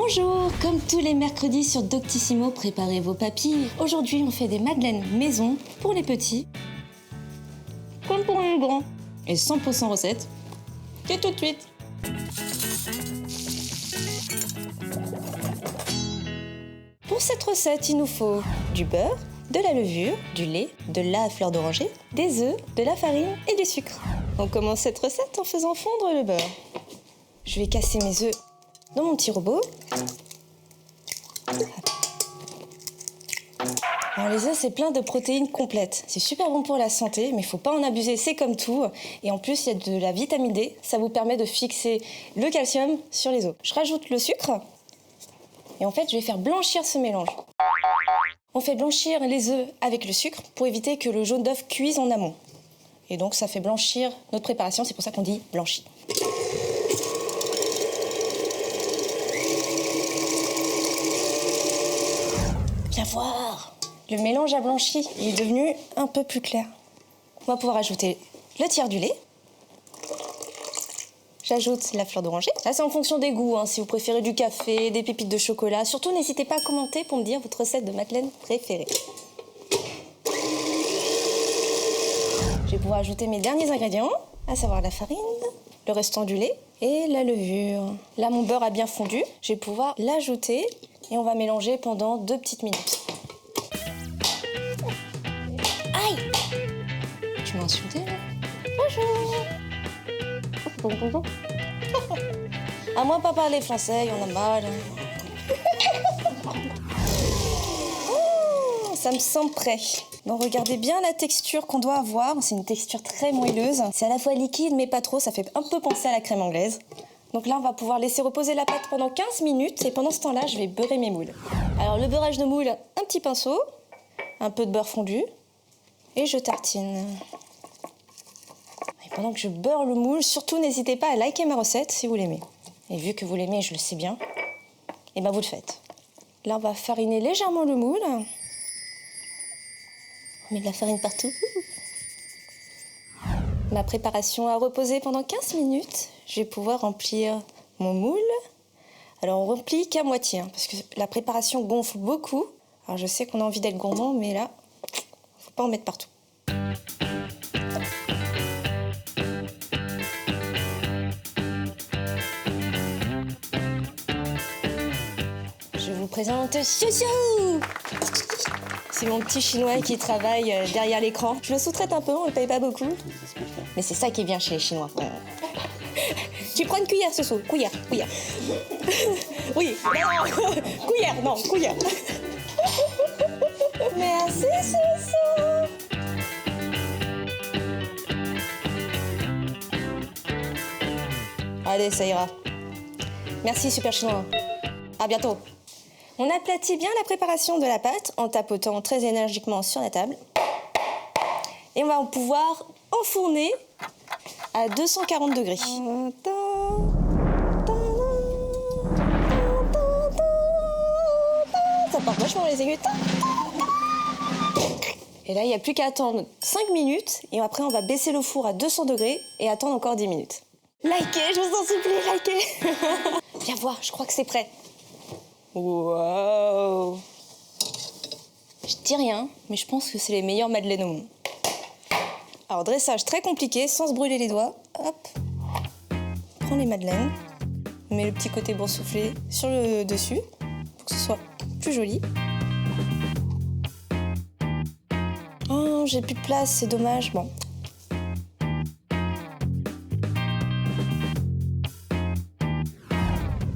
Bonjour, comme tous les mercredis sur Doctissimo, préparez vos papilles. Aujourd'hui, on fait des madeleines maison pour les petits, comme pour les grands. Et 100% recette, c'est tout de suite. Pour cette recette, il nous faut du beurre, de la levure, du lait, de la fleur d'oranger, des œufs, de la farine et du sucre. On commence cette recette en faisant fondre le beurre. Je vais casser mes œufs dans mon petit robot. Alors les œufs, c'est plein de protéines complètes. C'est super bon pour la santé, mais il ne faut pas en abuser, c'est comme tout. Et en plus, il y a de la vitamine D, ça vous permet de fixer le calcium sur les os. Je rajoute le sucre, et en fait, je vais faire blanchir ce mélange. On fait blanchir les œufs avec le sucre pour éviter que le jaune d'œuf cuise en amont. Et donc, ça fait blanchir notre préparation, c'est pour ça qu'on dit blanchi. Viens voir, le mélange a blanchi, il est devenu un peu plus clair. On va pouvoir ajouter le tiers du lait. J'ajoute la fleur d'oranger. Là, c'est en fonction des goûts, si vous préférez du café, des pépites de chocolat. Surtout, n'hésitez pas à commenter pour me dire votre recette de madeleine préférée. Je vais pouvoir ajouter mes derniers ingrédients, à savoir la farine, le restant du lait et la levure. Là, mon beurre a bien fondu. Je vais pouvoir l'ajouter et on va mélanger pendant 2 petites minutes. Aïe! Tu m'as insulté, là? Bonjour! Bonjour. À moins pas parler français, il y en a mal. Oh, ça me semble prêt. Donc regardez bien la texture qu'on doit avoir. C'est une texture très moelleuse. C'est à la fois liquide mais pas trop. Ça fait un peu penser à la crème anglaise. Donc là, on va pouvoir laisser reposer la pâte pendant 15 minutes. Et pendant ce temps-là, je vais beurrer mes moules. Alors le beurrage de moules, un petit pinceau, un peu de beurre fondu. Et je tartine. Et pendant que je beurre le moule, surtout n'hésitez pas à liker ma recette si vous l'aimez. Et vu que vous l'aimez, je le sais bien, et ben vous le faites. Là, on va fariner légèrement le moule. On met de la farine partout. Ma préparation a reposé pendant 15 minutes. Je vais pouvoir remplir mon moule. Alors, on remplit qu'à moitié, parce que la préparation gonfle beaucoup. Alors, je sais qu'on a envie d'être gourmand, mais là, faut pas en mettre partout. Je vous présente Chouchou! C'est mon petit chinois qui travaille derrière l'écran. Je le sous-traite un peu, on ne le paye pas beaucoup. Mais c'est ça qui est bien chez les Chinois. Tu prends une cuillère, Soso. Cuillère. Oui, non, cuillère, non, cuillère. Merci, Soso. Allez, ça ira. Merci, super chinois. À bientôt. On aplatit bien la préparation de la pâte en tapotant très énergiquement sur la table. Et on va pouvoir enfourner à 240 degrés. Ça porte vachement les aigus. Et là, il n'y a plus qu'à attendre 5 minutes. Et après, on va baisser le four à 200 degrés et attendre encore 10 minutes. Likez, je vous en supplie, likez. Viens voir, je crois que c'est prêt. Wow! Je dis rien, mais je pense que c'est les meilleures madeleines au monde. Alors, dressage très compliqué, sans se brûler les doigts. Hop! Prends les madeleines, mets le petit côté boursouflé sur le dessus, pour que ce soit plus joli. Oh, j'ai plus de place, c'est dommage. Bon.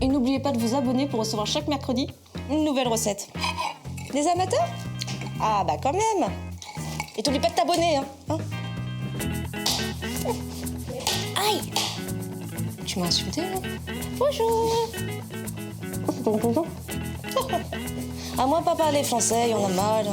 Et n'oubliez pas de vous abonner pour recevoir chaque mercredi une nouvelle recette. Des amateurs? Ah bah quand même. Et t'oublies pas de t'abonner, hein. Aïe! Tu m'as insulté, là? Bonjour! À moins pas parler français, il y en a mal.